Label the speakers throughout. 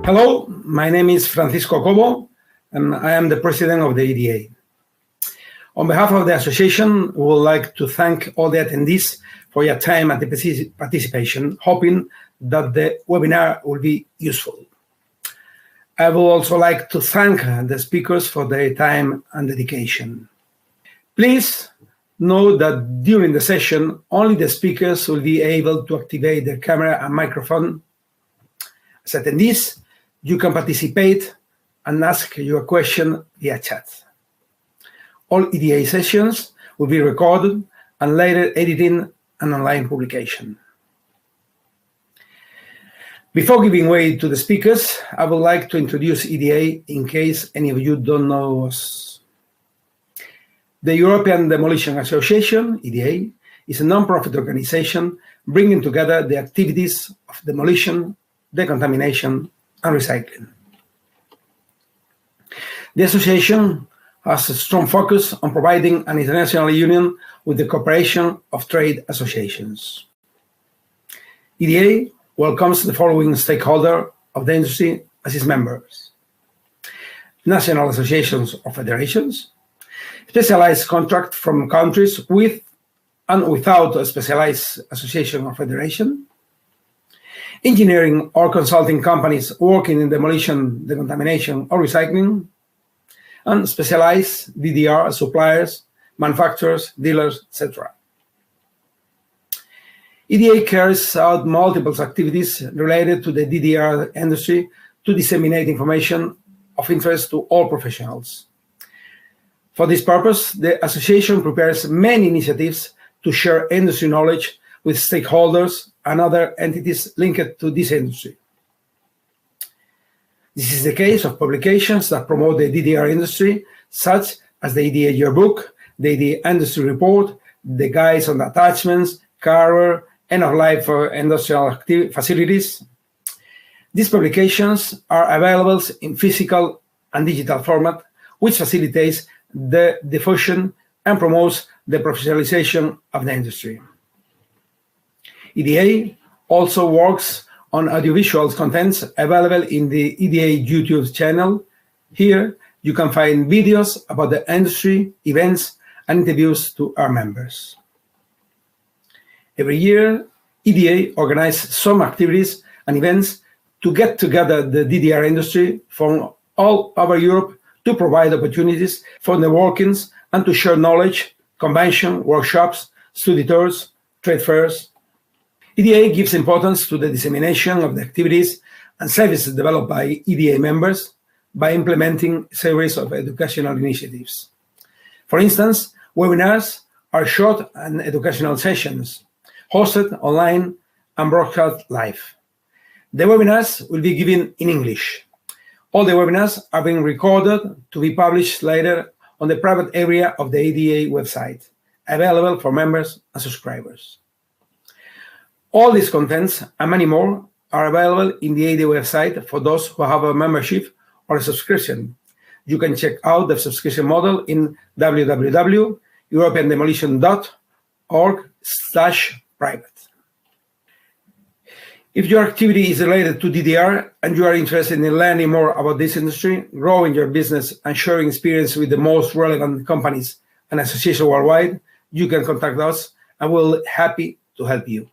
Speaker 1: Hello, my name is Francisco Cobo, and I am the president of the EDA. On behalf of the association, we would like to thank all the attendees for your time and the participation, hoping that the webinar will be useful. I would also like to thank the speakers for their time and dedication. Please know that during the session, only the speakers will be able to activate their camera and microphone. As attendees, you can participate and ask your question via chat. All EDA sessions will be recorded and later edited and online publication. Before giving way to the speakers, I would like to introduce EDA in case any of you don't know us. The European Demolition Association, EDA, is a non-profit organization bringing together the activities of demolition, decontamination, and recycling. The association has a strong focus on providing an international union with the cooperation of trade associations. EDA welcomes the following stakeholders of the industry as its members: national associations or federations, specialized contracts from countries with and without a specialized association or federation, engineering or consulting companies working in demolition, decontamination, or recycling, and specialized DDR suppliers, manufacturers, dealers, etc. EDA carries out multiple activities related to the DDR industry to disseminate information of interest to all professionals. For this purpose, the association prepares many initiatives to share industry knowledge with stakeholders and other entities linked to this industry. This is the case of publications that promote the DDR industry, such as the EDA Yearbook, the EDA Industry Report, the Guides on Attachments, Carrier, End-of-Life for Industrial Facilities. These publications are available in physical and digital format, which facilitates the diffusion and promotes the professionalization of the industry. EDA also works on audiovisual contents available in the EDA YouTube channel. Here, you can find videos about the industry, events, and interviews to our members. Every year, EDA organizes some activities and events to get together the DDR industry from all over Europe to provide opportunities for networking and to share knowledge, convention, workshops, study tours, trade fairs. EDA gives importance to the dissemination of the activities and services developed by EDA members by implementing a series of educational initiatives. For instance, webinars are short and educational sessions hosted online and broadcast live. The webinars will be given in English. All the webinars are being recorded to be published later on the private area of the EDA website, available for members and subscribers. All these contents and many more are available in the EDA website for those who have a membership or a subscription. You can check out the subscription model in www.europeandemolition.org/private. If your activity is related to DDR and you are interested in learning more about this industry, growing your business, and sharing experience with the most relevant companies and associations worldwide, you can contact us and we'll be happy to help you.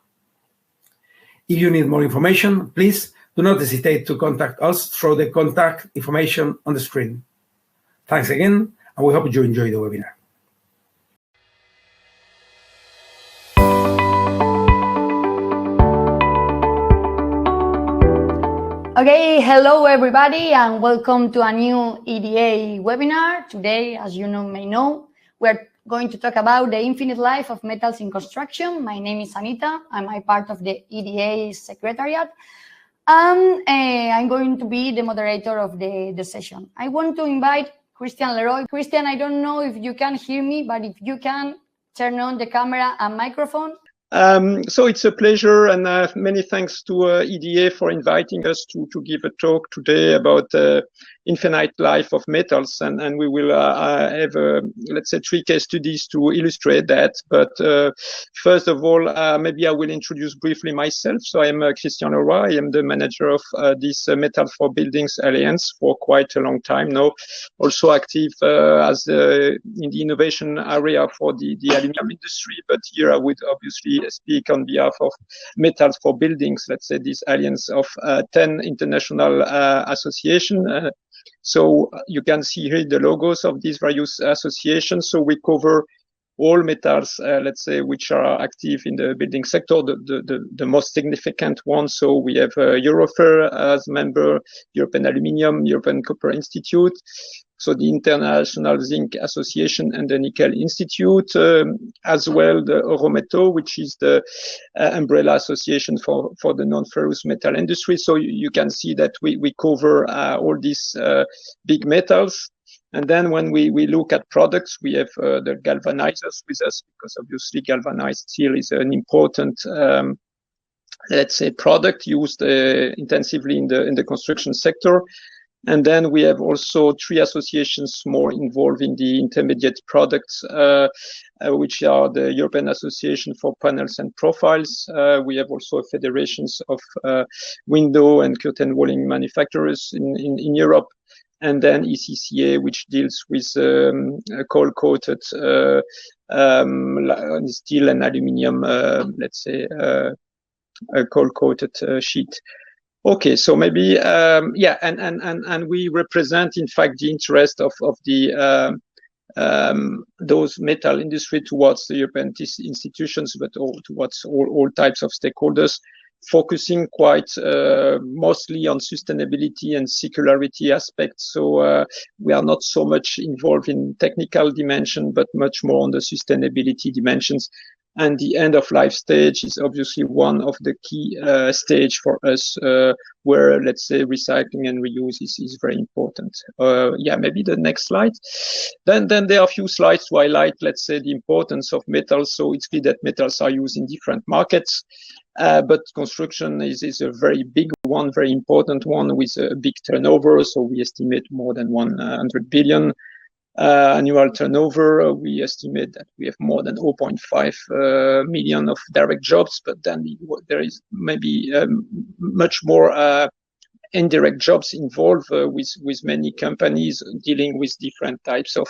Speaker 1: If you need more information, please do not hesitate to contact us through the contact information on the screen. Thanks again, and we hope you enjoy the webinar.
Speaker 2: Okay, hello everybody, and welcome to a new EDA webinar. Today, as you may know, we're going to talk about the infinite life of metals in construction. My name is Anita. I'm part of the EDA Secretariat, and I'm going to be the moderator of the session. I want to invite Christian Leroy. Christian, I don't know if you can hear me, but if you can, turn on the camera and microphone.
Speaker 3: So it's a pleasure, and many thanks to EDA for inviting us to give a talk today about infinite life of metals, and we will have let's say 3 case studies to illustrate that. But first of all, maybe I will introduce briefly myself. So I am Christian Leroy. I am the manager of this Metal for Buildings Alliance for quite a long time now. Also active as in the innovation area for the aluminium industry. But here I would obviously speak on behalf of Metals for Buildings, let's say this alliance of 10 international associations. So you can see here the logos of these various associations. So we cover all metals, let's say, which are active in the building sector, the most significant ones. So we have Eurofer as member, European Aluminium, European Copper Institute, so the International Zinc Association and the Nickel Institute, as well the Eurometo, which is the umbrella association for the non-ferrous metal industry. So you can see that we cover all these big metals. And then when we look at products, we have the galvanizers with us, because obviously galvanized steel is an important, let's say, product used intensively in the construction sector. And then we have also 3 associations more involved in the intermediate products, which are the European Association for Panels and Profiles. We have also federations of window and curtain walling manufacturers in Europe. And then ECCA, which deals with coal-coated steel and aluminium, let's say, coal-coated sheet. Okay, so maybe yeah, and we represent, in fact, the interest of the those metal industry towards the European institutions, but towards all types of stakeholders, focusing quite mostly on sustainability and circularity aspects. So we are not so much involved in technical dimension, but much more on the sustainability dimensions. And the end of life stage is obviously one of the key stage for us, where, let's say, recycling and reuse is very important. Yeah, maybe the next slide. Then there are a few slides to highlight, let's say, the importance of metals. So it's clear that metals are used in different markets, but construction is a very big one, very important one, with a big turnover. So we estimate more than 100 billion. Annual turnover, we estimate that we have more than 0.5 million of direct jobs, but then there is maybe much more indirect jobs involved with many companies dealing with different types of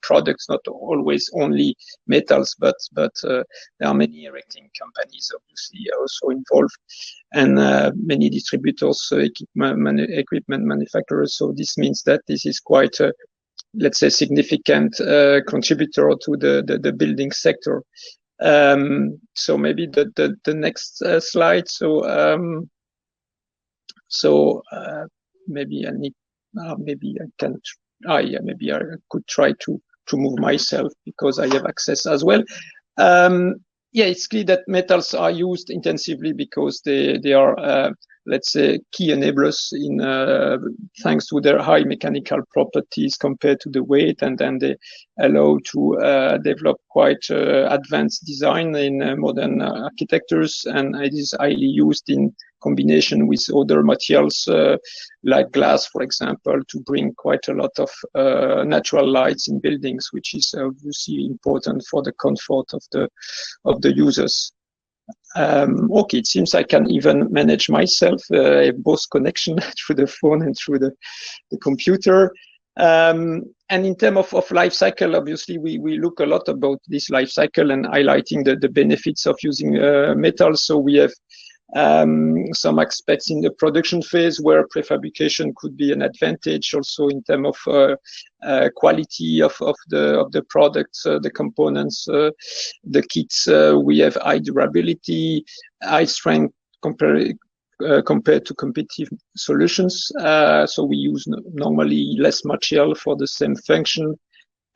Speaker 3: products, not always only metals, but there are many erecting companies obviously also involved, and many distributors, equipment manufacturers. So this means that this is quite a, let's say, significant contributor to the building sector. So maybe the next slide. So maybe I need, maybe I can, yeah, maybe I could try to move myself because I have access as well. Yeah, it's clear that metals are used intensively because they are, let's say, key enablers in thanks to their high mechanical properties compared to the weight, and then they allow to develop quite advanced design in modern architectures, and it is highly used in combination with other materials like glass, for example, to bring quite a lot of natural lights in buildings, which is obviously important for the comfort of the users. Okay, it seems I can even manage myself. I have both connection through the phone and through the computer. And in terms of life cycle, obviously, we look a lot about this life cycle and highlighting the benefits of using metals. So we have some aspects in the production phase where prefabrication could be an advantage, also in terms of quality of the products, the components, the kits. We have high durability, high strength compared to competitive solutions. So we use normally less material for the same function.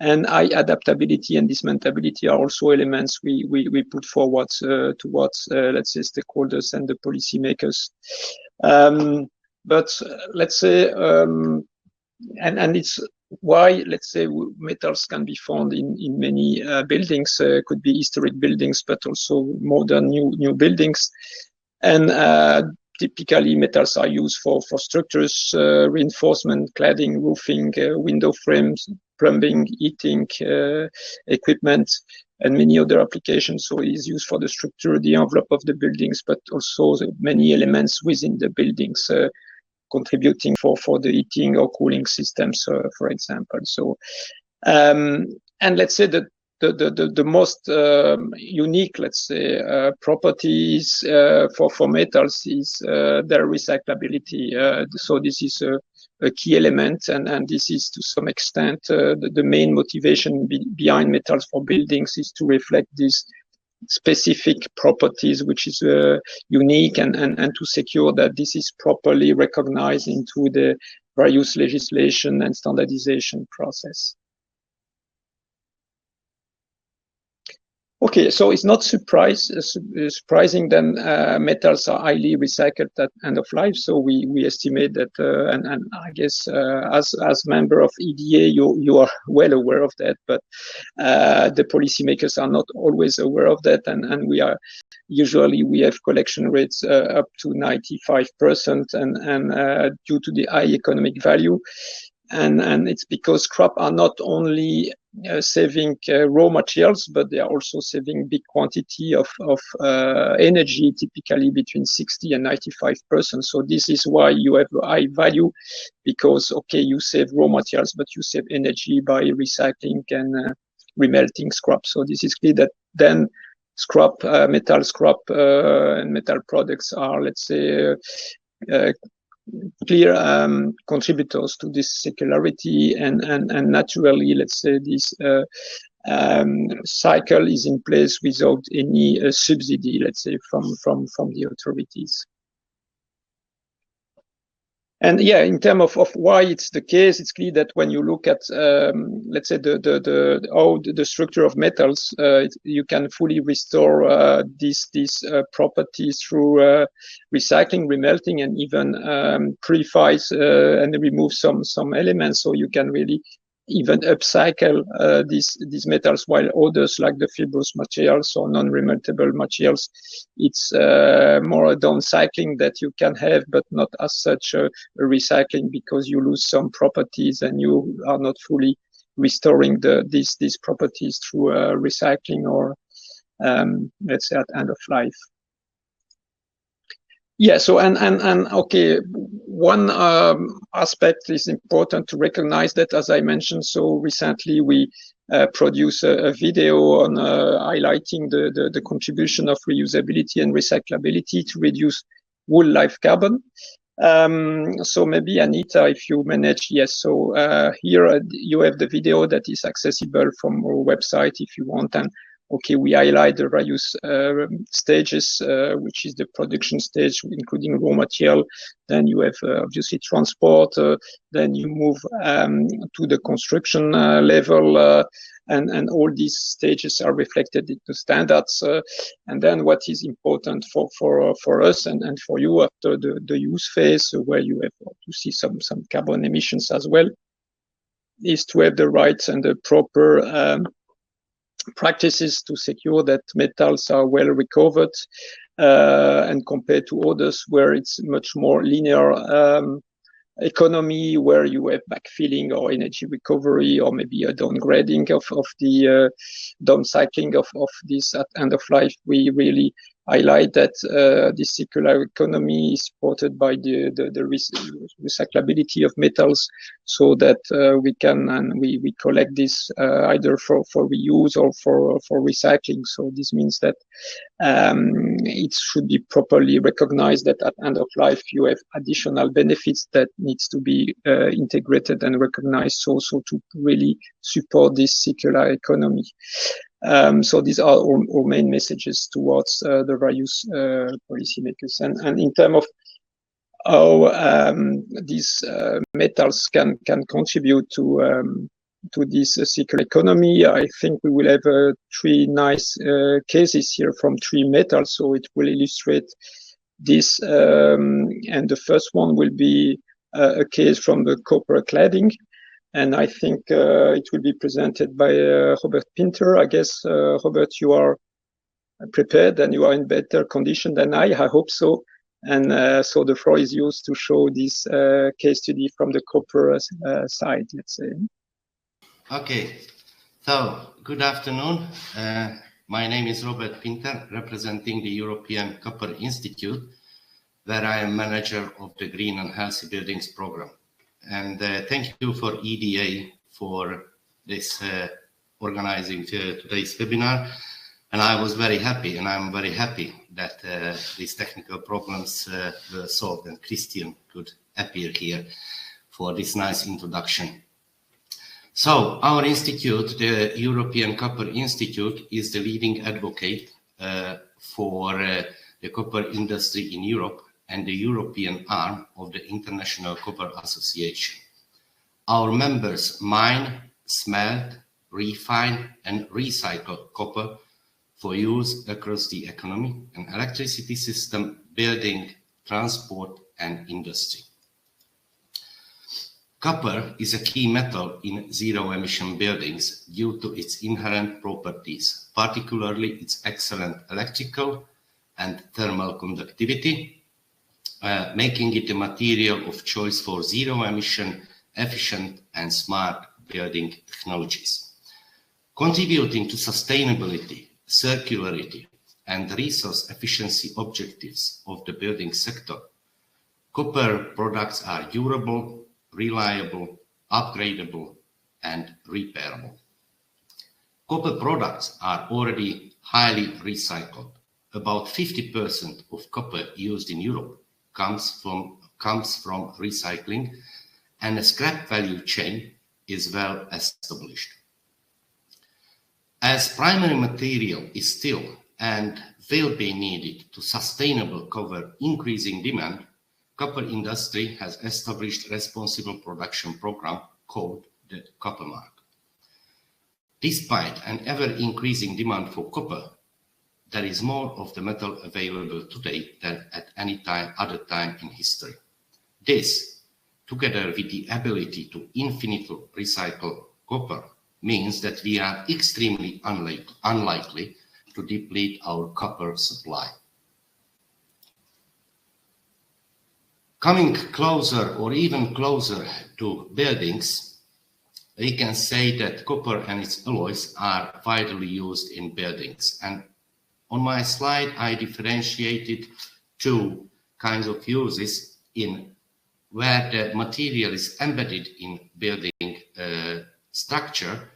Speaker 3: And high adaptability and dismantleability are also elements we put forward towards, let's say, stakeholders and the policymakers. But let's say, and it's why, let's say, metals can be found in many buildings, could be historic buildings, but also modern new buildings. And typically metals are used for structures, reinforcement, cladding, roofing, window frames, plumbing, heating, equipment, and many other applications. So it is used for the structure, the envelope of the buildings, but also many elements within the buildings, contributing for the heating or cooling systems, for example. So, and let's say that the most unique, let's say, properties for metals is their recyclability. So this is a key element, and this is to some extent the main motivation behind metals for buildings, is to reflect these specific properties, which is unique, and to secure that this is properly recognized into the various legislation and standardization process. Okay, so it's not surprising then metals are highly recycled at end of life. So we estimate that, and I guess as member of EDA, you are well aware of that, but the policymakers are not always aware of that, and we have collection rates up to 95%, and due to the high economic value. And it's because scrap are not only saving raw materials, but they are also saving big quantity of energy, typically between 60 and 95%. So this is why you have a high value, because, okay, you save raw materials, but you save energy by recycling and remelting scrap. So this is clear that then scrap, metal scrap and metal products are, let's say, clear contributors to this circularity, and naturally, let's say, this cycle is in place without any subsidy, let's say, from the authorities. And yeah, in terms of why it's the case, it's clear that when you look at, let's say, the structure of metals, you can fully restore these properties through recycling, remelting, and even purifies and remove some elements. So you can really even upcycle these metals, while others, like the fibrous materials or non-remeltable materials, it's more a downcycling that you can have, but not as such a recycling, because you lose some properties and you are not fully restoring these properties through recycling or let's say at end of life. Yeah, so and okay, one aspect is important to recognize that, as I mentioned, so recently we produced a video on highlighting the contribution of reusability and recyclability to reduce wool life carbon. So maybe Anita, if you manage, yes. So here you have the video that is accessible from our website if you want, and okay, we highlight the various stages, which is the production stage, including raw material. Then you have obviously transport. Then you move to the construction level, and all these stages are reflected in the standards. And then what is important for us and for you after the use phase, where you have to see some carbon emissions as well, is to have the right and the proper practices to secure that metals are well recovered, and compared to others where it's much more linear economy, where you have backfilling or energy recovery, or maybe a downgrading of the downcycling of this at end of life. We really highlight that this circular economy is supported by the recyclability of metals, so that we can, and we collect this either for reuse or for recycling. So this means that it should be properly recognized that at end of life you have additional benefits that needs to be integrated and recognized, so to really support this circular economy. So these are our main messages towards the various policymakers. And in terms of how these metals can contribute to this circular economy, I think we will have three nice cases here from three metals, so it will illustrate this. And the first one will be a case from the copper cladding. And I think it will be presented by Robert Pinter. I guess, Robert, you are prepared and you are in better condition than I hope so. And so the floor is used to show this case study from the copper side, let's say.
Speaker 4: Okay, so good afternoon. My name is Robert Pinter, representing the European Copper Institute, where I am manager of the Green and Healthy Buildings program. And thank you for EDA for this organizing today's webinar. And I was very happy, and I'm very happy that these technical problems were solved and Christian could appear here for this nice introduction. So our institute, the European Copper Institute, is the leading advocate for the copper industry in Europe and the European arm of the International Copper Association. Our members mine, smelt, refine and recycle copper for use across the economy and electricity system, building, transport and industry. Copper is a key metal in zero-emission buildings due to its inherent properties, particularly its excellent electrical and thermal conductivity, making it a material of choice for zero-emission, efficient and smart building technologies. Contributing to sustainability, circularity and resource efficiency objectives of the building sector, copper products are durable, reliable, upgradable, and repairable. Copper products are already highly recycled. About 50% of copper used in Europe comes from recycling, and a scrap value chain is well established. As primary material is still and will be needed to sustainable cover increasing demand, copper industry has established responsible production program called the Copper Mark. Despite an ever-increasing demand for copper, there is more of the metal available today than at any other time in history. This, together with the ability to infinitely recycle copper, means that we are extremely unlikely to deplete our copper supply. Coming closer or even closer to buildings, we can say that copper and its alloys are widely used in buildings. And on my slide, I differentiated two kinds of uses in where the material is embedded in building structure,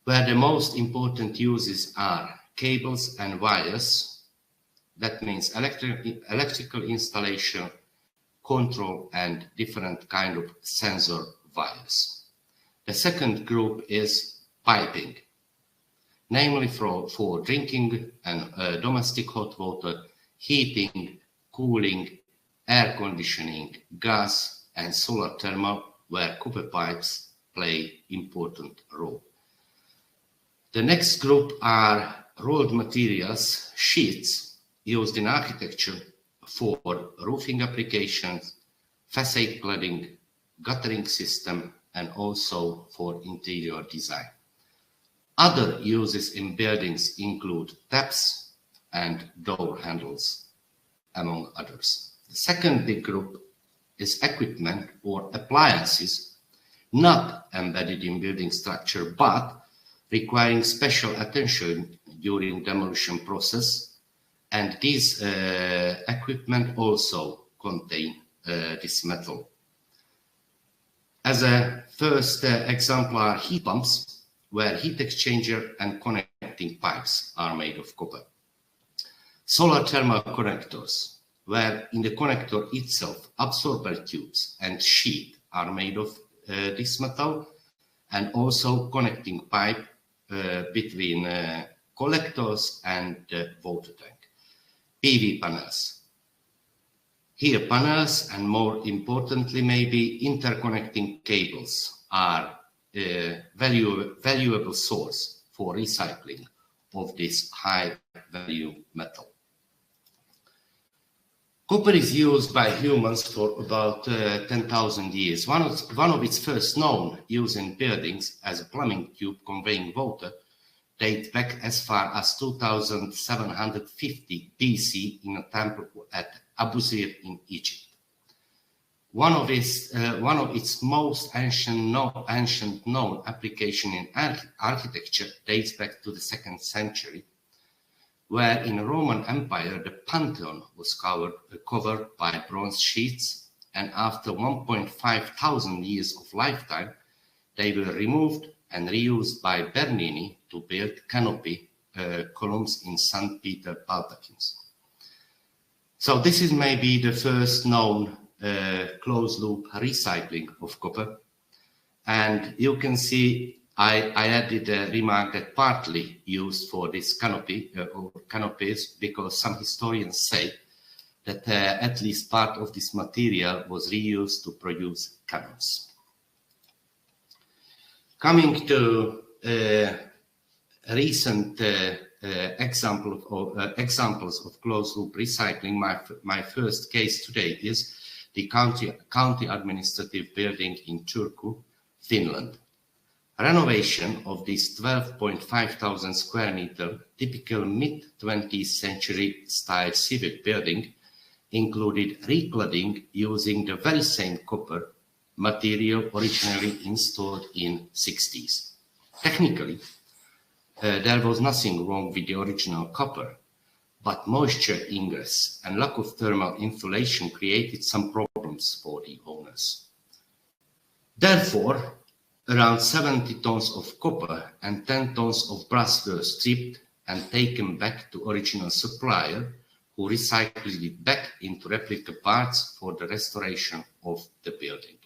Speaker 4: where the most important uses are cables and wires. That means electrical installation, control and different kind of sensor wires. The second group is piping, namely for drinking and domestic hot water, heating, cooling, air conditioning, gas and solar thermal, where copper pipes play important role. The next group are rolled materials, sheets used in architecture for roofing applications, facade cladding, guttering system, and also for interior design. Other uses in buildings include taps and door handles, among others. The second big group is equipment or appliances not embedded in building structure, but requiring special attention during demolition process. And these equipment also contain this metal. As a first example are heat pumps, where heat exchanger and connecting pipes are made of copper. Solar thermal connectors, where in the connector itself, absorber tubes and sheet are made of this metal, and also connecting pipe between collectors and the water tank. PV panels. Here panels, and more importantly maybe interconnecting cables, are a valuable source for recycling of this high value metal. Copper is used by humans for about 10,000 years. One of its first known use in buildings as a plumbing tube conveying water date back as far as 2750 BC in a temple at Abu Sir in Egypt. One of its most ancient known application in architecture dates back to the 2nd century, where in the Roman Empire the Pantheon was covered by bronze sheets, and after 1,500 years of lifetime, they were removed and reused by Bernini to build canopy columns in St. Peter baldachins. So this is maybe the first known closed-loop recycling of copper. And you can see I added a remark that partly used for this canopy or canopies, because some historians say that at least part of this material was reused to produce cannons. Coming to recent examples of closed-loop recycling, my first case today is the county administrative building in Turku, Finland. Renovation of this 12,500 square meter typical mid-20th century style civic building included recladding using the very same copper material originally installed in 60s. Technically, there was nothing wrong with the original copper, but moisture ingress and lack of thermal insulation created some problems for the owners. Therefore, around 70 tons of copper and 10 tons of brass were stripped and taken back to original supplier, who recycled it back into replica parts for the restoration of the building.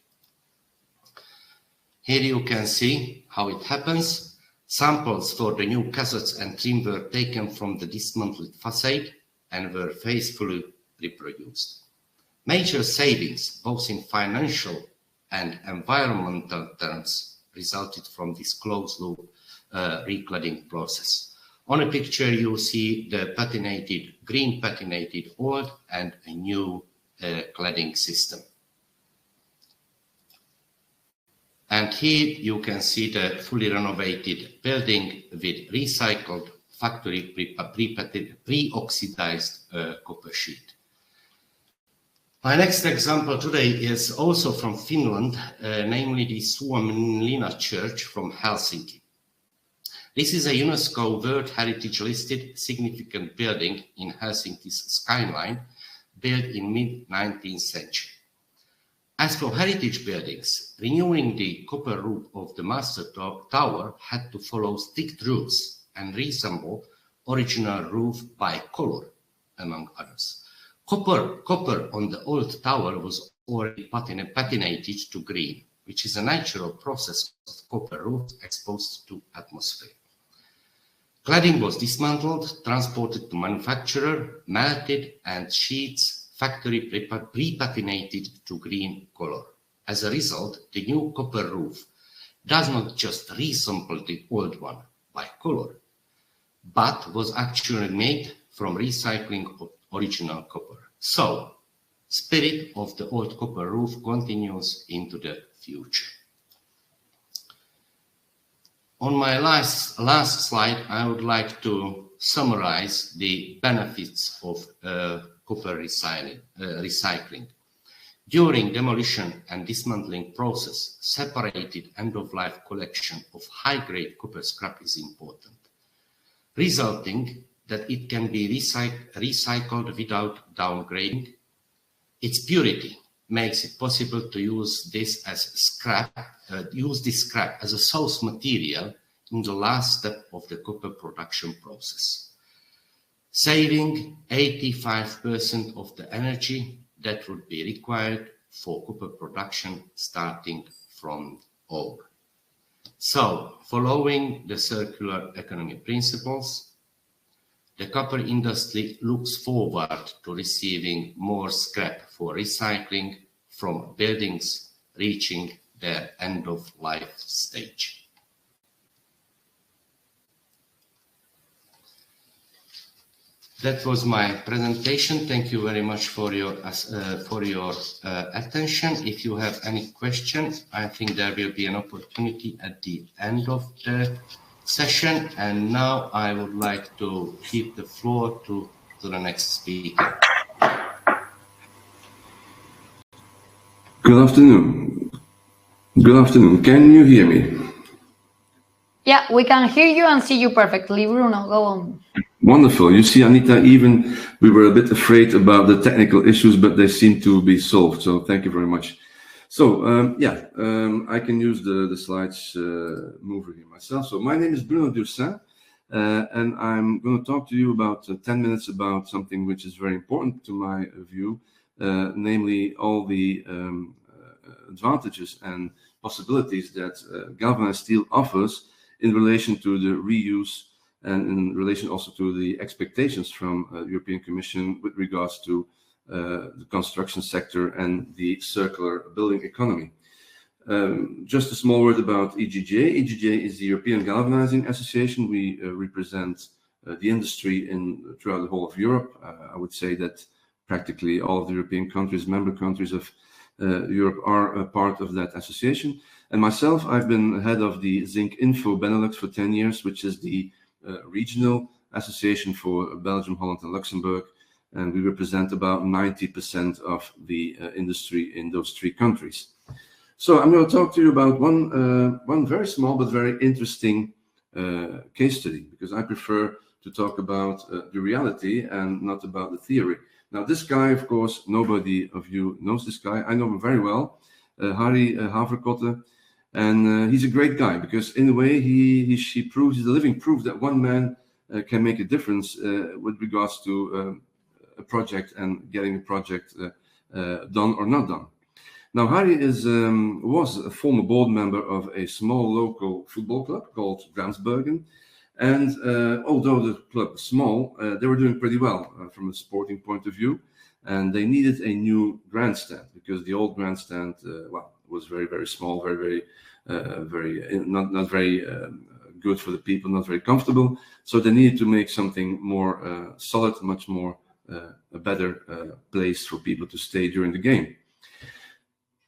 Speaker 4: Here you can see how it happens. Samples for the new cassettes and trim were taken from the dismantled facade and were faithfully reproduced. Major savings, both in financial and environmental terms, resulted from this closed-loop recladding process. On a picture, you see the green patinated old and a new cladding system. And here you can see the fully renovated building with recycled factory pre-oxidized copper sheet. My next example today is also from Finland, namely the Suomenlinna Church from Helsinki. This is a UNESCO World Heritage listed significant building in Helsinki's skyline, built in mid-19th century. As for heritage buildings, renewing the copper roof of the master tower had to follow strict rules and resemble original roof by color, among others. Copper on the old tower was already patinated to green, which is a natural process of copper roof exposed to atmosphere. Cladding was dismantled, transported to manufacturer, melted, and sheets factory pre-patinated to green color. As a result, the new copper roof does not just resemble the old one by color, but was actually made from recycling of original copper. So, spirit of the old copper roof continues into the future. On my last slide, I would like to summarize the benefits of copper recycling. During demolition and dismantling process, separated end-of-life collection of high-grade copper scrap is important, resulting that it can be recycled without downgrading. Its purity makes it possible to use this scrap as a source material in the last step of the copper production process, saving 85% of the energy that would be required for copper production starting from ore. So, following the circular economy principles, the copper industry looks forward to receiving more scrap for recycling from buildings reaching their end-of-life stage. That was my presentation. Thank you very much for your attention. If you have any questions, I think there will be an opportunity at the end of the session. And now I would like to give the floor to the next speaker.
Speaker 5: Good afternoon. Good afternoon. Can you hear me?
Speaker 2: Yeah, we can hear you and see you perfectly. Bruno, go on.
Speaker 5: Wonderful. You see, Anita, even we were a bit afraid about the technical issues, but they seem to be solved. So thank you very much. So I can use the slides mover here myself. So my name is Bruno Dursin, and I'm going to talk to you about 10 minutes about something which is very important to my view, namely all the advantages and possibilities that galvanized steel offers in relation to the reuse and in relation also to the expectations from the European Commission with regards to the construction sector and the circular building economy. Just a small word about EGGA. EGGA is the European Galvanizing Association. We represent the industry throughout the whole of Europe. I would say that practically all of the European countries, member countries of Europe, are a part of that association. And myself, I've been head of the Zinc Info Benelux for 10 years, which is the regional association for Belgium, Holland, and Luxembourg. And we represent about 90% of the industry in those three countries. So I'm going to talk to you about one very small but very interesting case study, because I prefer to talk about the reality and not about the theory. Now, this guy, of course, nobody of you knows this guy. I know him very well, Harry Haverkotte, and he's a great guy because in a way he proves, he's a living proof that one man can make a difference with regards to a project and getting a project done or not done. Now, Harry was a former board member of a small local football club called Gramsbergen. And although the club was small, they were doing pretty well from a sporting point of view. And they needed a new grandstand because the old grandstand, was very, very small, very not very good for the people, not very comfortable. So they needed to make something more solid, much more a better place for people to stay during the game.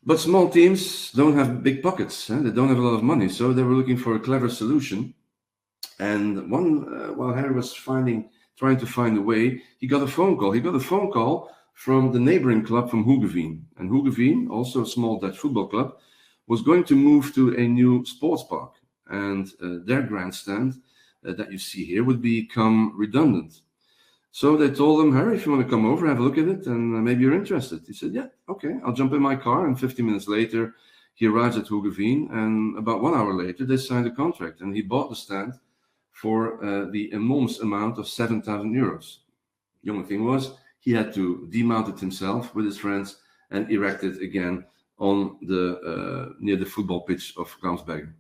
Speaker 5: But small teams don't have big pockets, they don't have a lot of money, so they were looking for a clever solution. And while Harry was trying to find a way, he got a phone call. He got a phone call from the neighboring club from Hoogeveen. And Hoogeveen, also a small Dutch football club, was going to move to a new sports park. And their grandstand that you see here would become redundant. So they told him, Harry, if you want to come over, have a look at it, and maybe you're interested. He said, yeah, okay, I'll jump in my car. And 15 minutes later, he arrives at Hoogeveen. And about 1 hour later, they signed a contract. And he bought the stand for the enormous amount of 7,000 euros. The only thing was, he had to demount it himself with his friends and erect it again on the near the football pitch of Gramsbergen.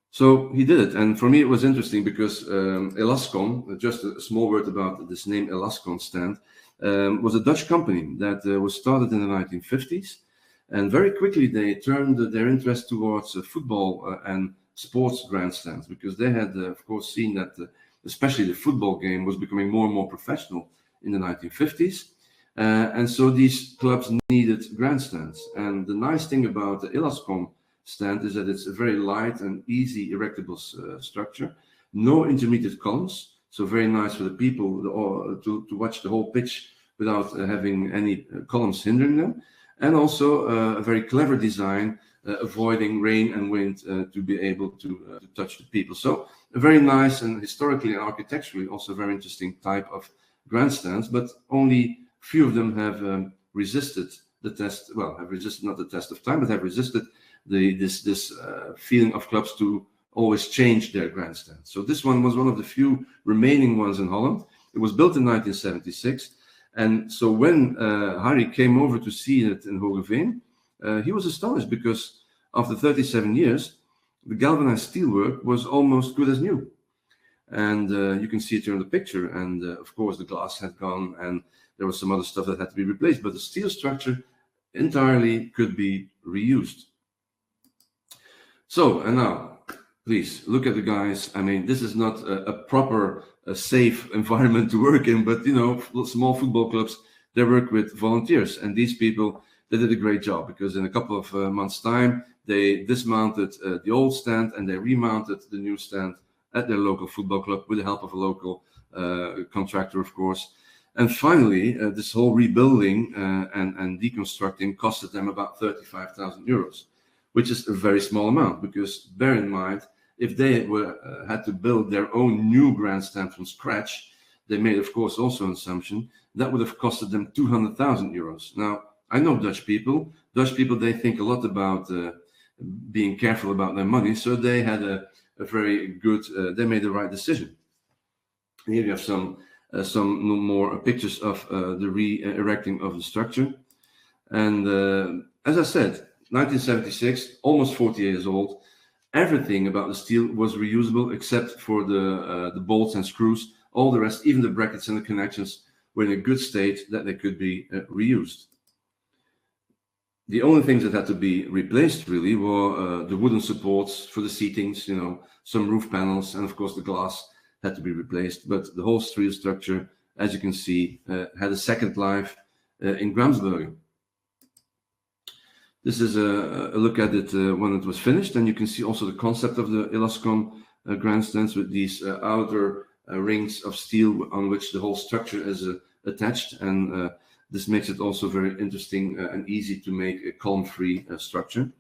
Speaker 5: So he did it, and for me it was interesting because Elascon, just a small word about this name Elascon stand, was a Dutch company that was started in the 1950s, and very quickly they turned their interest towards football and sports grandstands, because they had, of course, seen that especially the football game was becoming more and more professional in the 1950s. And so these clubs needed grandstands. And the nice thing about the Elascon stand is that it's a very light and easy erectable structure, no intermediate columns, so very nice for the people to watch the whole pitch without having any columns hindering them. And also a very clever design, avoiding rain and wind to be able to touch the people. So a very nice and historically and architecturally also very interesting type of grandstands, but only few of them have resisted the test, have resisted not the test of time, but have resisted this feeling of clubs to always change their grandstand. So this one was one of the few remaining ones in Holland. It was built in 1976. And so when Harry came over to see it in Hoogeveen, he was astonished because after 37 years, the galvanized steelwork was almost good as new. And you can see it here in the picture. And of course, the glass had gone and there was some other stuff that had to be replaced, but the steel structure entirely could be reused. So, and now, please look at the guys. I mean, this is not a proper, safe environment to work in, but, you know, small football clubs, they work with volunteers. And these people, they did a great job because in a couple of months' time, they dismounted the old stand and they remounted the new stand at their local football club with the help of a local contractor, of course. And finally, this whole rebuilding and deconstructing costed them about 35,000 euros, which is a very small amount, because bear in mind, if they had to build their own new grandstand from scratch, they made, of course, also an assumption that would have costed them 200,000 euros. Now, I know Dutch people. They think a lot about being careful about their money, so they had a very good, they made the right decision. Here you have some more pictures of the re-erecting of the structure. And as I said, 1976, almost 40 years old, everything about the steel was reusable except for the bolts and screws. All the rest, even the brackets and the connections, were in a good state that they could be reused. The only things that had to be replaced really were the wooden supports for the seatings, some roof panels, and of course the glass had to be replaced. But the whole steel structure, as you can see, had a second life in Gramsbergen. This is a look at it when it was finished, and you can see also the concept of the Elascom grandstands with these outer rings of steel on which the whole structure is attached, and this makes it also very interesting and easy to make a column-free structure.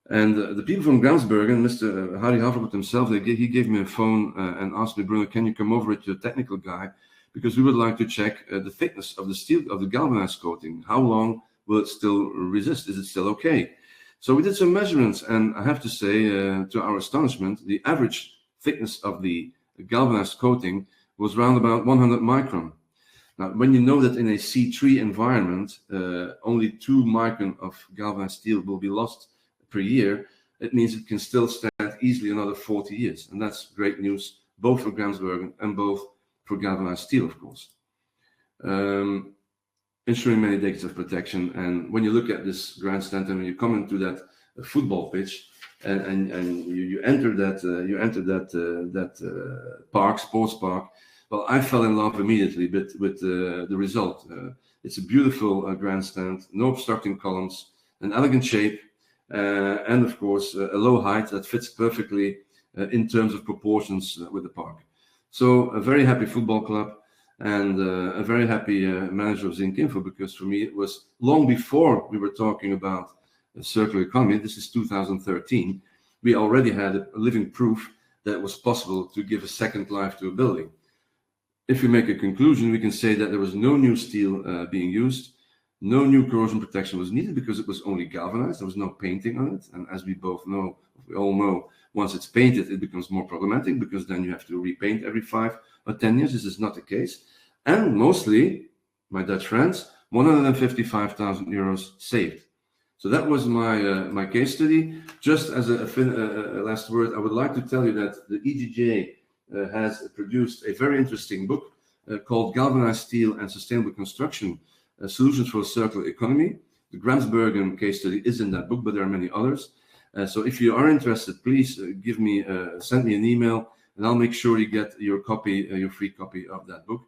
Speaker 5: And the people from Gramsbergen, Mr. Harry Havergut himself, he gave me a phone and asked me, Bruno, can you come over to a technical guy? Because we would like to check the thickness of the steel, of the galvanized coating. How long will it still resist? Is it still okay? So we did some measurements, and I have to say, to our astonishment, the average thickness of the galvanized coating was around about 100 micron. Now, when you know that in a C3 environment, only 2 micron of galvanized steel will be lost per year, it means it can still stand easily another 40 years. And that's great news, both for Gramsbergen and both for galvanized steel, of course. Ensuring many decades of protection. And when you look at this grandstand and when you come into that football pitch and you enter that park, sports park, well, I fell in love immediately with the result. It's a beautiful grandstand, no obstructing columns, an elegant shape, and of course a low height that fits perfectly in terms of proportions with the park. So a very happy football club and a very happy manager of Zinc Info, because for me it was long before we were talking about a circular economy. This is 2013. We already had a living proof that it was possible to give a second life to a building. If we make a conclusion, we can say that there was no new steel being used. No new corrosion protection was needed because it was only galvanized. There was no painting on it. And as we all know, once it's painted, it becomes more problematic because then you have to repaint every 5 or 10 years. This is not the case. And mostly, my Dutch friends, 155,000 euros saved. So that was my case study. Just as a last word, I would like to tell you that the EGGA has produced a very interesting book called Galvanized Steel and Sustainable Construction, Solutions for a Circular Economy. The Gramsbergen case study is in that book, but there are many others. So if you are interested, please send me an email, and I'll make sure you get your copy, your free copy of that book.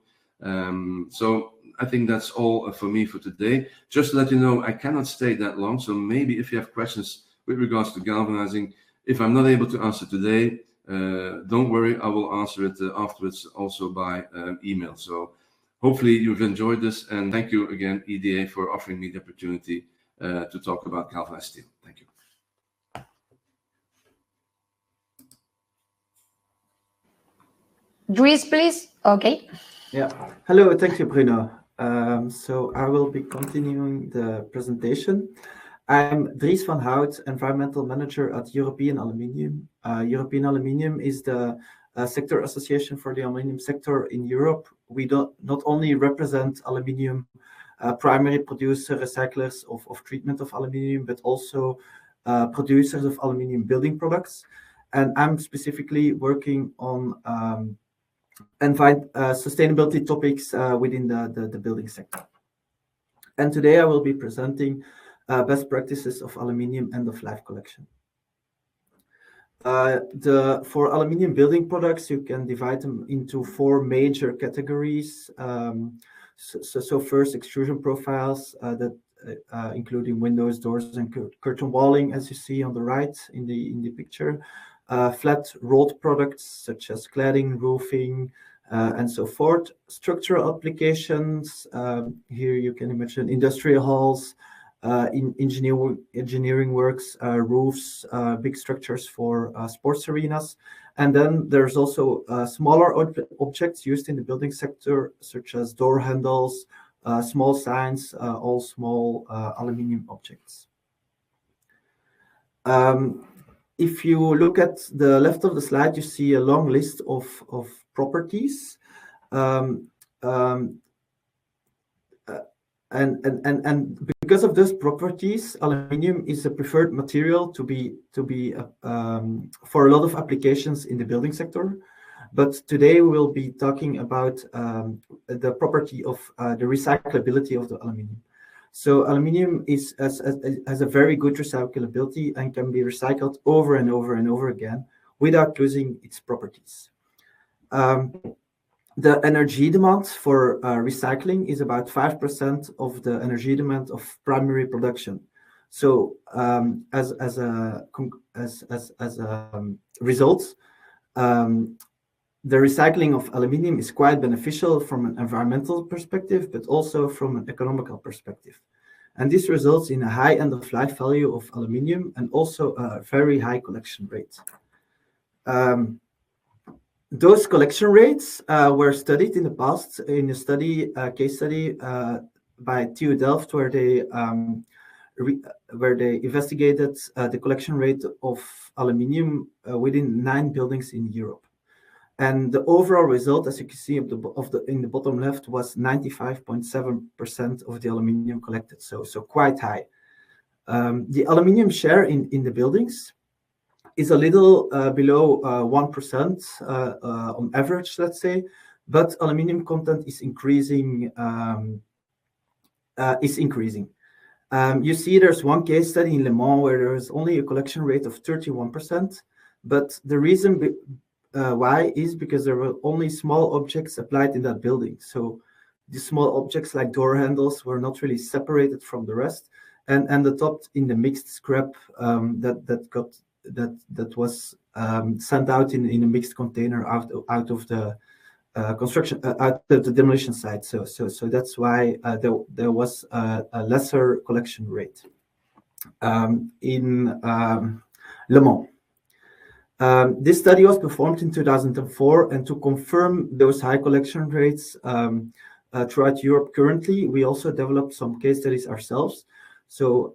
Speaker 5: So I think that's all for me for today. Just to let you know, I cannot stay that long. So maybe if you have questions with regards to galvanizing, if I'm not able to answer today, don't worry, I will answer it afterwards also by email. So hopefully you've enjoyed this, and thank you again, EDA, for offering me the opportunity to talk about galvanized steel. Thank you.
Speaker 2: Dries, please. Okay.
Speaker 6: Yeah. Hello. Thank you, Bruno. So I will be continuing the presentation. I'm Dries Van Hout, Environmental Manager at European Aluminium. European Aluminium is the sector association for the aluminium sector in Europe. We not only represent aluminium primary producer, recyclers of treatment of aluminium, but also producers of aluminium building products. And I'm specifically working on sustainability topics within the building sector. And today I will be presenting best practices of aluminium end-of-life collection. For aluminium building products, you can divide them into 4 major categories. So first, extrusion profiles that including windows, doors, and curtain walling, as you see on the right in the picture. Flat rolled products such as cladding, roofing, and so forth. Structural applications, here you can imagine industrial halls, in engineering works, roofs, big structures for sports arenas. And then there's also smaller objects used in the building sector, such as door handles, small signs, all small aluminium objects. If you look at the left of the slide, you see a long list of properties. And because of those properties, aluminium is a preferred material to be for a lot of applications in the building sector. But today we'll be talking about the property of the recyclability of the aluminium. So aluminium has a very good recyclability and can be recycled over and over and over again without losing its properties. The energy demand for recycling is about 5% of the energy demand of primary production. So as a result, the recycling of aluminium is quite beneficial from an environmental perspective, but also from an economical perspective. And this results in a high end-of-life value of aluminium and also a very high collection rate. Those collection rates were studied in the past in a case study by TU Delft, where they investigated the collection rate of aluminium within 9 buildings in Europe. And the overall result, as you can see in the bottom left, was 95.7% of the aluminium collected, so quite high. The aluminium share in the buildings is a little below 1% on average, let's say, but aluminium content is increasing. You see, there's one case study in Le Mans where there is only a collection rate of 31%, but the reason why is because there were only small objects applied in that building. So the small objects like door handles were not really separated from the rest, and the top in the mixed scrap that was sent out in a mixed container out of the construction, out of the demolition site. So that's why there was a lesser collection rate in Le Mans. This study was performed in 2004, and to confirm those high collection rates throughout Europe currently, we also developed some case studies ourselves. So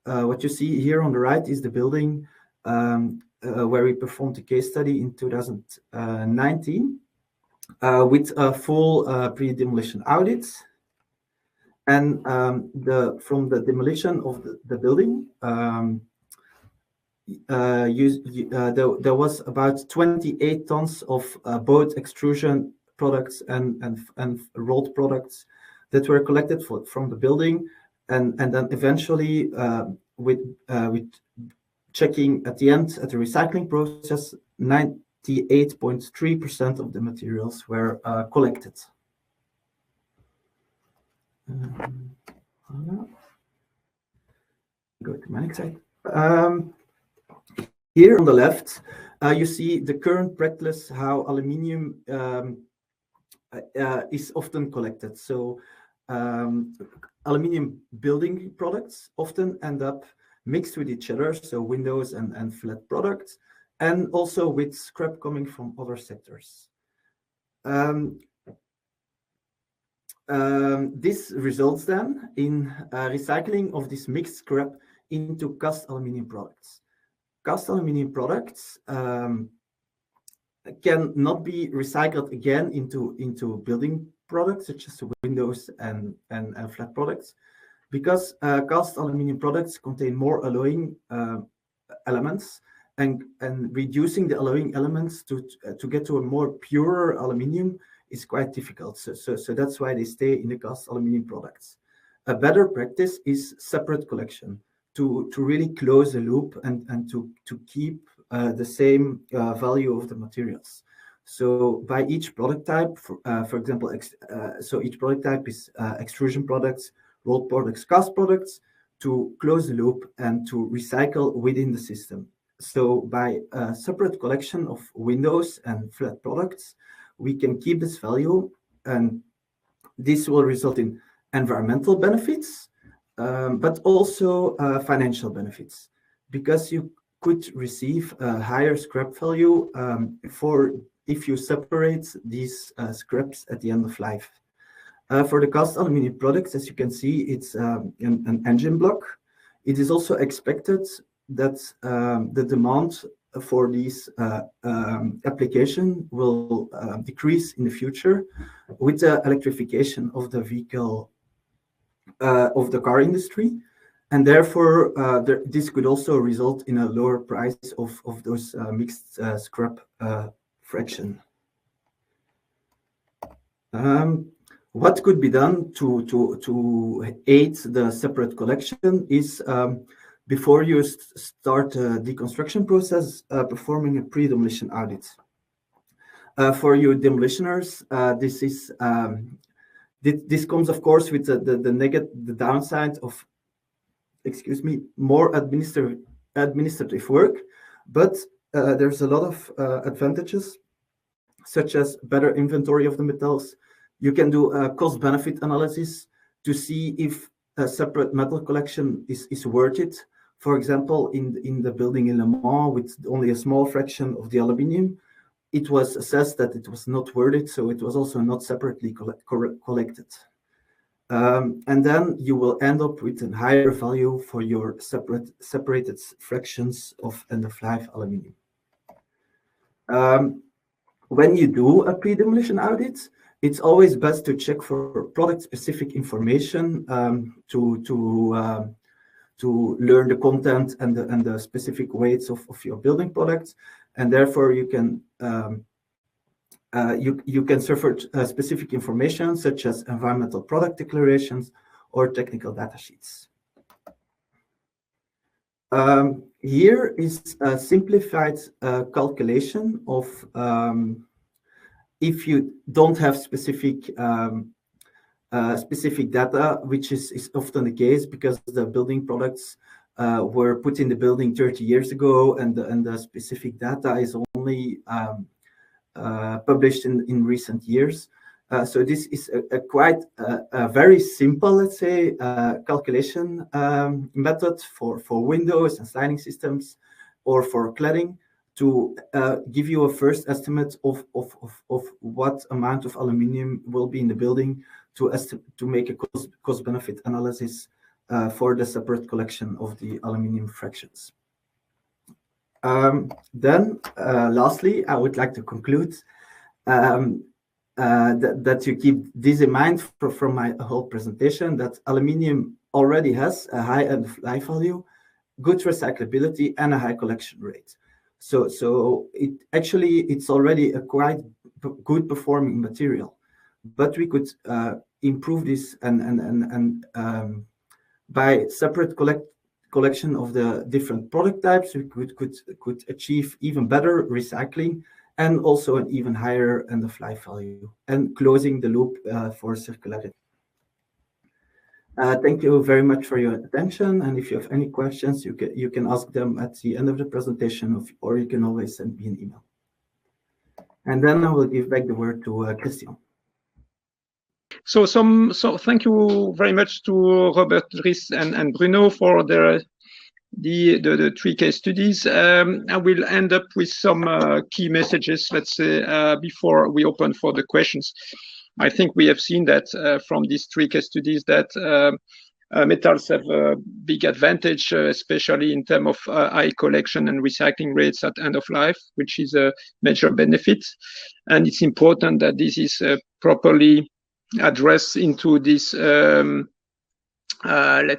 Speaker 6: what you see here on the right is the building where we performed a case study in 2019 with a full pre-demolition audit. And from the demolition of the building, there was about 28 tons of both extrusion products and rolled products that were collected from the building, and then eventually with checking at the end at the recycling process, 98.3% of the materials were collected. Go to my next slide. Here on the left, you see the current practice, how aluminium is often collected. So aluminium building products often end up mixed with each other, so windows and flat products, and also with scrap coming from other sectors. This results then in recycling of this mixed scrap into cast aluminium products. Cast aluminium products can not be recycled again into building products such as windows and flat products, because cast aluminium products contain more alloying elements, and reducing the alloying elements to get to a more pure aluminium is quite difficult. So that's why they stay in the cast aluminium products. A better practice is separate collection to really close the loop and to keep the same value of the materials. So by each product type, for example, so each product type is extrusion products, rolled products, cast products, to close the loop and to recycle within the system. So by separate collection of windows and flat products, we can keep this value, and this will result in environmental benefits, but also financial benefits, because you could receive a higher scrap value if you separate these scraps at the end of life. For the cast aluminum products, as you can see, it's an engine block. It is also expected that the demand for these application will decrease in the future with the electrification of the vehicle, of the car industry. And therefore, this could also result in a lower price of those mixed scrap fraction. What could be done to aid the separate collection is, before you start the construction process, performing a pre-demolition audit. For you demolitioners, this comes, of course, with the downside of, more administrative work, but there's a lot of advantages, such as better inventory of the metals. You can do a cost-benefit analysis to see if a separate metal collection is worth it. For example, in the building in Le Mans, with only a small fraction of the aluminium, it was assessed that it was not worth it, so it was also not separately collected. And then you will end up with a higher value for your separated fractions of end-of-life aluminium. When you do a pre-demolition audit, it's always best to check for product-specific information to learn the content and the specific weights of your building products, and therefore you can search for specific information such as environmental product declarations or technical data sheets. Here is a simplified calculation of if you don't have specific data, which is often the case because the building products were put in the building 30 years ago, and the specific data is only published in recent years. So this is a very simple, let's say, calculation method for windows and sliding systems or for cladding, to give you a first estimate of what amount of aluminium will be in the building, to make a cost-benefit analysis for the separate collection of the aluminium fractions. Then, lastly, I would like to conclude that you keep this in mind from my whole presentation, that aluminium already has a high end-of-life value, good recyclability, and a high collection rate. So it's already a quite good performing material, but we could improve this and by separate collection of the different product types, we could achieve even better recycling and also an even higher end-of-life value, and closing the loop for circularity. Thank you very much for your attention, and if you have any questions, you can ask them at the end of the presentation, or you can always send me an email. And then I will give back the word to Christian.
Speaker 3: So thank you very much to Robert, Dries, and Bruno for the 3 case studies. I will end up with some key messages, let's say, before we open for the questions. I think we have seen that from these 3 case studies that metals have a big advantage, especially in terms of high collection and recycling rates at end of life, which is a major benefit. And it's important that this is properly addressed into this, let's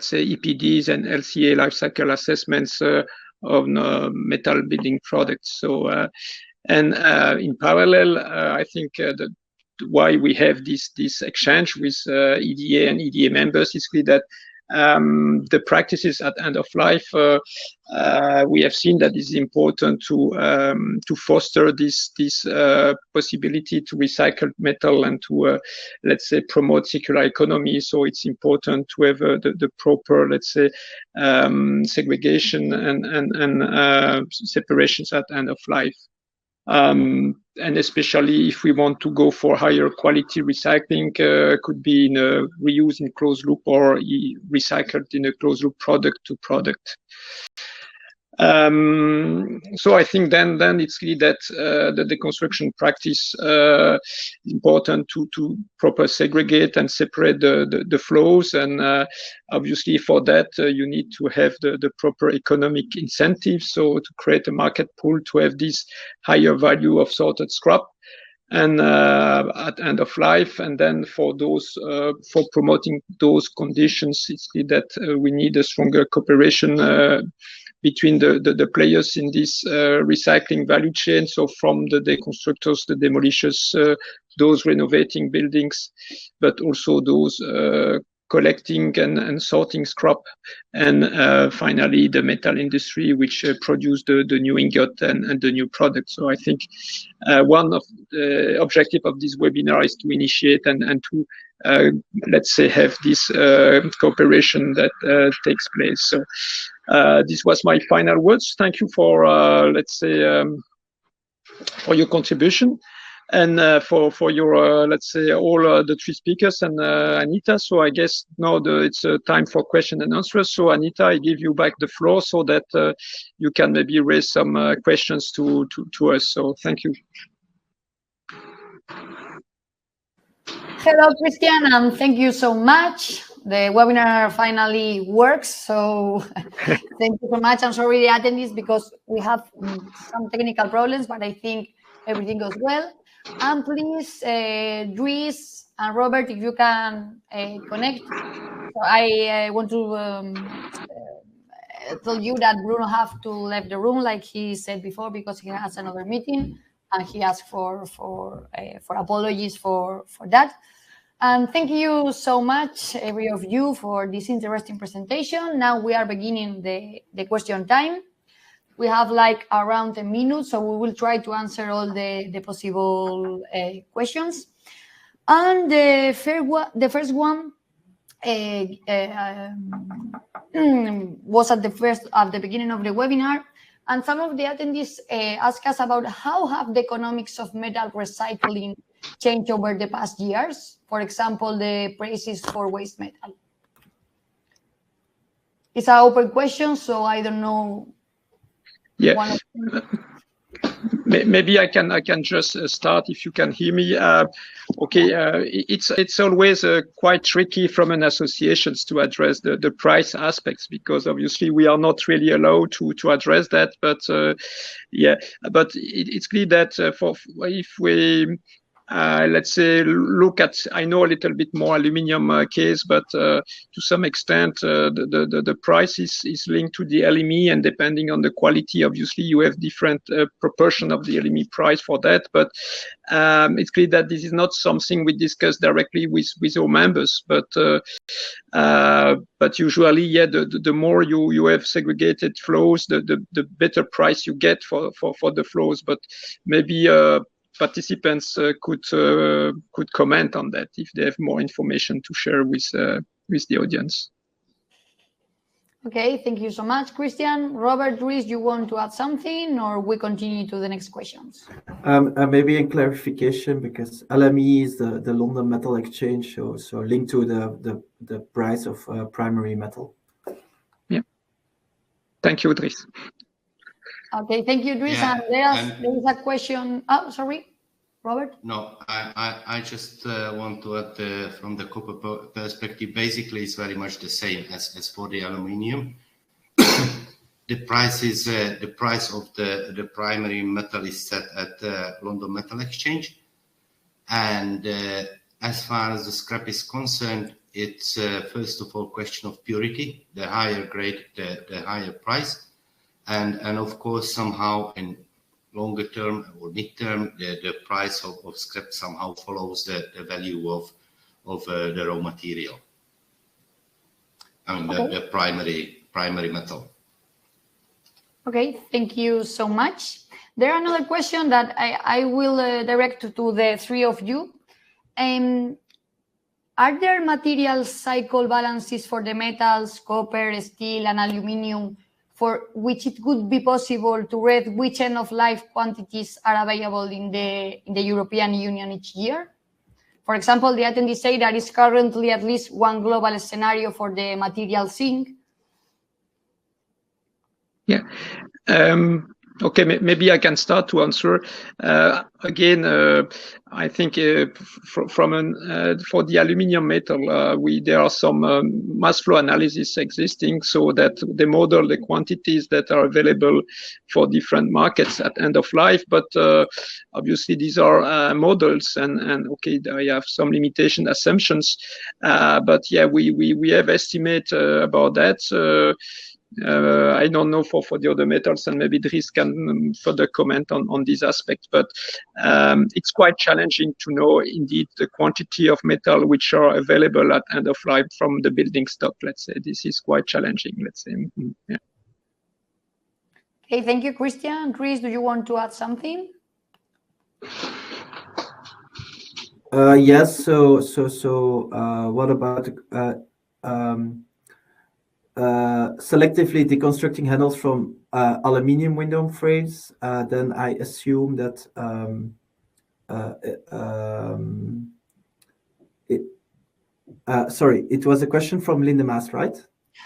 Speaker 3: say, EPDs and LCA life cycle assessments of metal building products. So, and in parallel, I think why we have this exchange with EDA and EDA members is clear that the practices at end of life, we have seen that it's important to foster this possibility to recycle metal and to let's say promote circular economy. So it's important to have the proper, let's say, segregation and separations at end of life. And especially if we want to go for higher quality recycling, could be in a reuse in closed loop or recycled in a closed loop product to product. So I think then it's clear that the deconstruction practice is important to proper segregate and separate the flows, and obviously for that you need to have the proper economic incentives, so to create a market pool to have this higher value of sorted scrap and at end of life. And then for those for promoting those conditions, it's clear that we need a stronger cooperation between the players in this recycling value chain. So from the deconstructors, the demolishers, those renovating buildings, but also those collecting and sorting scrap, and finally the metal industry, which produce the new ingot and the new product. So I think one of the objective of this webinar is to initiate and to let's say have this cooperation that takes place. So this was my final words. Thank you for let's say for your contribution, and for your let's say all the three speakers and Anita. So I guess now it's time for question and answers. So Anita, I give you back the floor so that you can maybe raise some questions to us. So thank you.
Speaker 2: Hello, Christian, and thank you so much. The webinar finally works, so thank you so much. I'm sorry the attendees because we have some technical problems, but I think everything goes well. And please, Dries and Robert, if you can connect. So I want to tell you that Bruno have to leave the room, like he said before, because he has another meeting, and he asked for apologies for that. And thank you so much, every of you, for this interesting presentation. Now we are beginning the question time. We have like around a minute, so we will try to answer all the possible questions. And the first one was at the beginning of the webinar, and some of the attendees asked us about how have the economics of metal recycling changed over the past years. For example, the prices for waste metal. It's an open question, so I don't know.
Speaker 3: Yeah. Maybe I can just start if you can hear me. Okay, it's always quite tricky from an associations to address the price aspects, because obviously we are not really allowed to address that. But yeah, but it's clear that if we let's say look at, I know a little bit more aluminium case, but to some extent the price is linked to the LME, and depending on the quality, obviously you have different proportion of the LME price for that. But it's clear that this is not something we discuss directly with our members, but usually, yeah, the more you have segregated flows, the better price you get for the flows. But maybe participants could comment on that if they have more information to share with the audience.
Speaker 2: Okay, thank you so much, Christian. Robert, Dries, you want to add something, or we continue to the next questions?
Speaker 6: Maybe a clarification, because LME is the London Metal Exchange, so linked to the price of primary metal. Yeah.
Speaker 3: Thank you, Dries.
Speaker 2: Okay, thank you, Dries.
Speaker 4: Yeah,
Speaker 2: and there is a question. Oh, sorry, Robert?
Speaker 4: No, I just want to add from the copper perspective, basically it's very much the same as for the aluminium. The price of the primary metal is set at the London Metal Exchange. And as far as the scrap is concerned, it's first of all question of purity. The higher grade, the higher price. And of course, somehow in longer term or mid term, the price of scrap somehow follows the value of the raw material. I mean, okay. the primary metal.
Speaker 2: Okay, thank you so much. There are another question that I will direct to the three of you. Are there material cycle balances for the metals, copper, steel, and aluminium for which it could be possible to read which end-of-life quantities are available in the European Union each year? For example, the attendees say there is currently at least one global scenario for the material zinc.
Speaker 3: Yeah. Okay, maybe I can start to answer. Again, I think for the aluminium metal, there are some mass flow analysis existing, so that they model the quantities that are available for different markets at end of life. But obviously, these are models, and okay, they have some limitation assumptions. But yeah, we have estimate about that. I don't know for the other metals, and maybe Dries can further comment on this aspect, but it's quite challenging to know indeed the quantity of metal which are available at end of life from the building stock, let's say. This is quite challenging, let's say. Yeah.
Speaker 2: Okay, thank you, Christian. Dries, do you want to add something?
Speaker 6: Yes, so what about selectively deconstructing handles from aluminium window frames? Then I assume that sorry, it was a question from Linda Maas, right?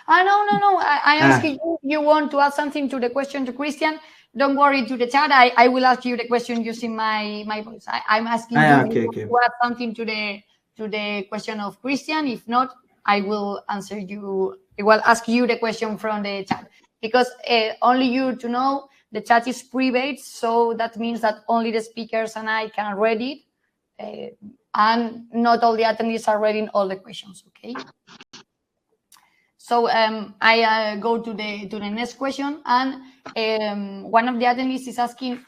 Speaker 2: No. I asked you want to add something to the question to Christian. Don't worry to the chat. I will ask you the question using my voice. I'm asking you to add something to the question of Christian. If not, I will answer you. I will ask you the question from the chat, because only you to know the chat is private, so that means that only the speakers and I can read it, and not all the attendees are reading all the questions. Okay. So I go to the next question, and one of the attendees is asking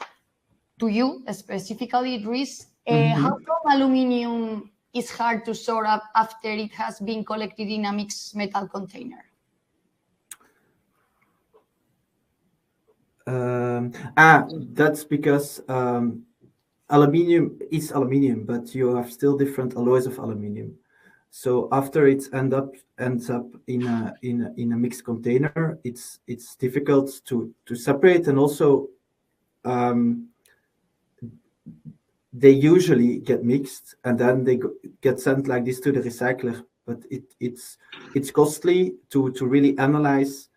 Speaker 2: to you specifically, Dries, how come aluminium is hard to sort up after it has been collected in a mixed metal container?
Speaker 6: That's because aluminium is aluminium, but you have still different alloys of aluminium. So after it ends up in a mixed container, it's difficult to separate, and also they usually get mixed and then they get sent like this to the recycler. But it's costly to really analyze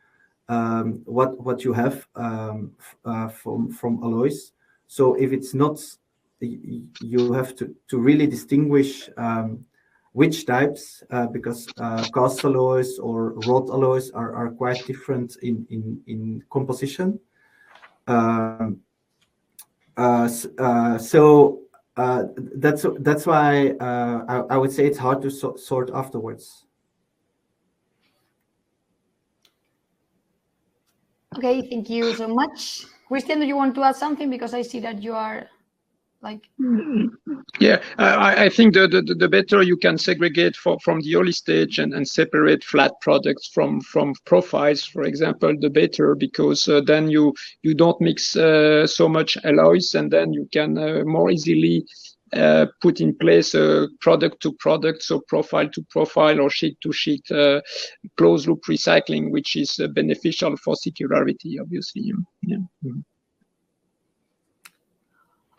Speaker 6: what you have from alloys. So if it's not, you have to really distinguish which types, because cast alloys or wrought alloys are quite different in composition. So that's why I would say it's hard to sort afterwards.
Speaker 2: Okay, thank you so much. Christian, do you want to add something? Because I see that you are like...
Speaker 3: Yeah, I think the better you can segregate from the early stage and separate flat products from profiles, for example, the better, because then you don't mix so much alloys, and then you can more easily put in place a product to product, so profile to profile or sheet to sheet closed loop recycling, which is beneficial for circularity, obviously. Yeah.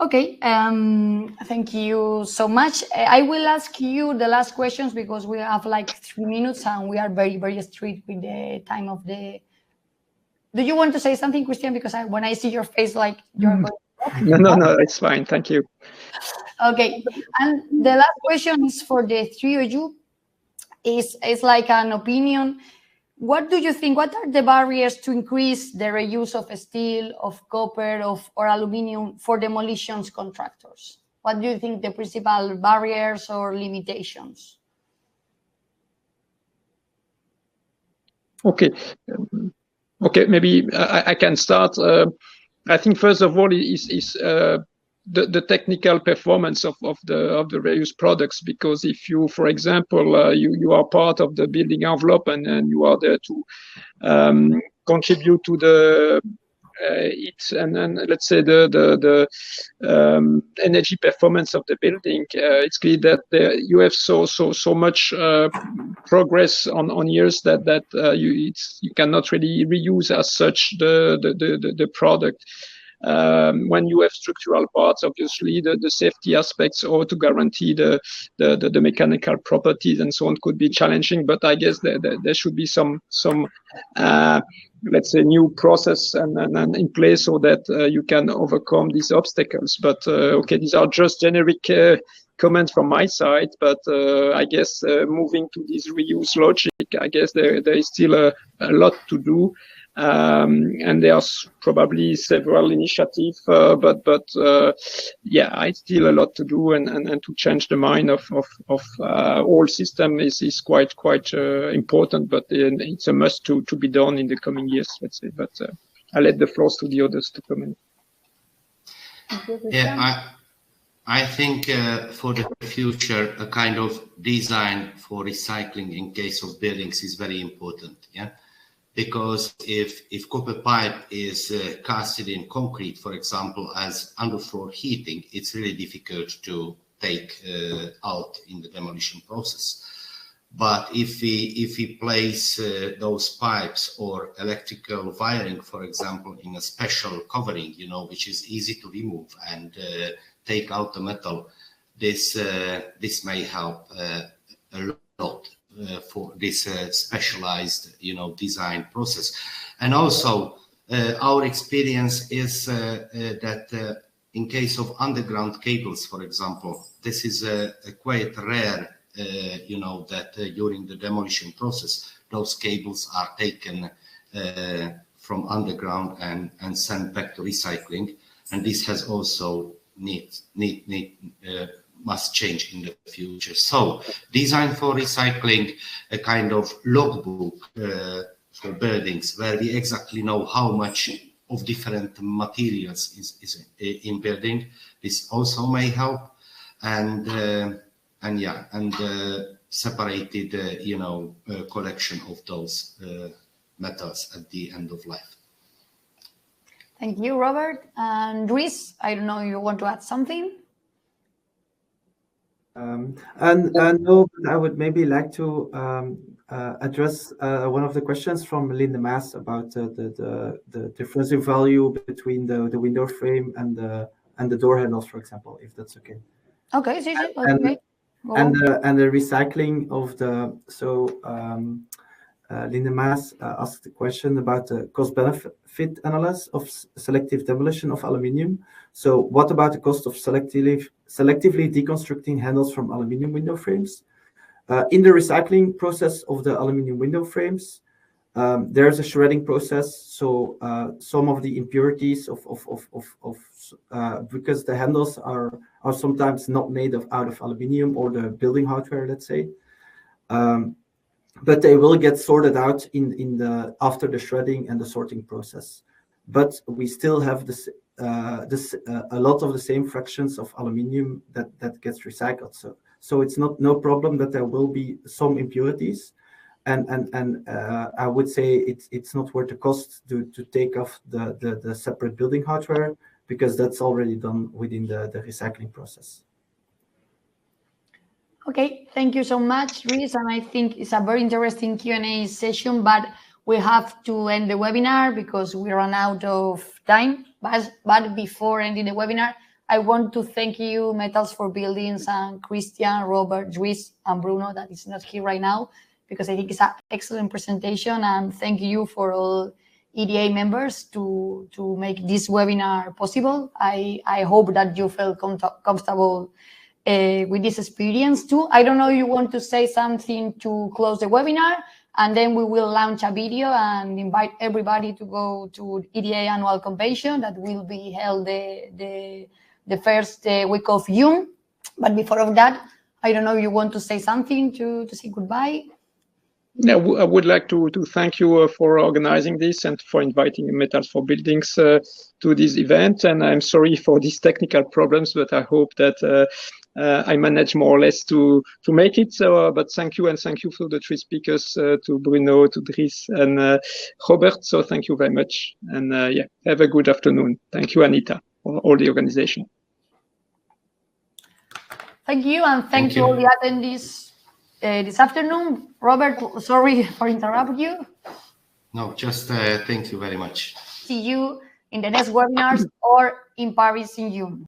Speaker 2: Okay, thank you so much. I will ask you the last questions because we have like 3 minutes and we are very, very strict with the time of the... Do you want to say something, Christian? Because when I see your face, like you're going to...
Speaker 3: No, it's fine. Thank you.
Speaker 2: Okay, and the last question is for the three of you. It's like an opinion. What do you think? What are the barriers to increase the reuse of steel, of copper, or aluminium for demolitions contractors? What do you think the principal barriers or limitations?
Speaker 3: Okay, maybe I can start. I think first of all is the technical performance of the various products, because if you, for example, you are part of the building envelope and you are there to contribute to the let's say the energy performance of the building, it's clear that you have so much progress on years that you cannot really reuse as such the product. When you have structural parts, obviously the safety aspects or to guarantee the mechanical properties and so on could be challenging. But I guess there should be some let's say new process and in place so that you can overcome these obstacles. But okay, these are just generic comments from my side. But I guess moving to this reuse logic, I guess there is still a lot to do. And there's probably several initiatives, but yeah, it's still a lot to do, and to change the mind of all system is quite important, but it's a must to be done in the coming years, let's say. But I'll let the floor to the others to comment.
Speaker 4: Yeah, I think for the future, a kind of design for recycling in case of buildings is very important. Yeah. Because if copper pipe is casted in concrete, for example, as underfloor heating, it's really difficult to take out in the demolition process. But if we place those pipes or electrical wiring, for example, in a special covering, which is easy to remove and take out the metal, this may help a lot. For this specialized, design process. And also our experience is that in case of underground cables, for example, this is quite rare, that during the demolition process, those cables are taken from underground and sent back to recycling. And this has also must change in the future. So design for recycling, a kind of logbook for buildings where we exactly know how much of different materials is in building. This also may help, and separated collection of those metals at the end of life.
Speaker 2: Thank you, Robert. And Dries, I don't know, you want to add something?
Speaker 6: No, but I would maybe like to address one of the questions from Linda Maas about the differential value between the window frame and the door handles, for example, if that's okay.
Speaker 2: Okay, okay.
Speaker 6: And the recycling of the Linda Maas asked the question about the cost-benefit analysis of selective demolition of aluminium. So what about the cost of selectively deconstructing handles from aluminium window frames? In the recycling process of the aluminium window frames, there's a shredding process. So some of the impurities because the handles are sometimes not made out of aluminium or the building hardware, let's say. But they will get sorted out after the shredding and the sorting process. But we still have a lot of the same fractions of aluminium that gets recycled. So it's no problem that there will be some impurities, and I would say it's not worth the cost to take off the separate building hardware, because that's already done within the recycling process.
Speaker 2: Okay, thank you so much, Dries. And I think it's a very interesting Q&A session, but we have to end the webinar because we run out of time. But before ending the webinar, I want to thank you, Metals for Buildings, and Christian, Robert, Dries, and Bruno, that is not here right now, because I think it's an excellent presentation. And thank you for all EDA members to make this webinar possible. I hope that you felt comfortable with this experience too. I don't know if you want to say something to close the webinar, and then we will launch a video and invite everybody to go to EDA annual convention that will be held the first week of June. But before of that, I don't know if you want to say something to say goodbye.
Speaker 3: Yeah, I would like to thank you for organizing this and for inviting Metals for Buildings to this event. And I'm sorry for these technical problems, but I hope that I managed more or less to make it. So, but thank you, and thank you for the three speakers, to Bruno, to Dries, and Robert. So thank you very much, and yeah, have a good afternoon. Thank you, Anita, for all the organization.
Speaker 2: Thank you, and thank you all the attendees this afternoon. Robert, sorry for interrupting you.
Speaker 4: No, just thank you very much.
Speaker 2: See you in the next webinars or in Paris in June.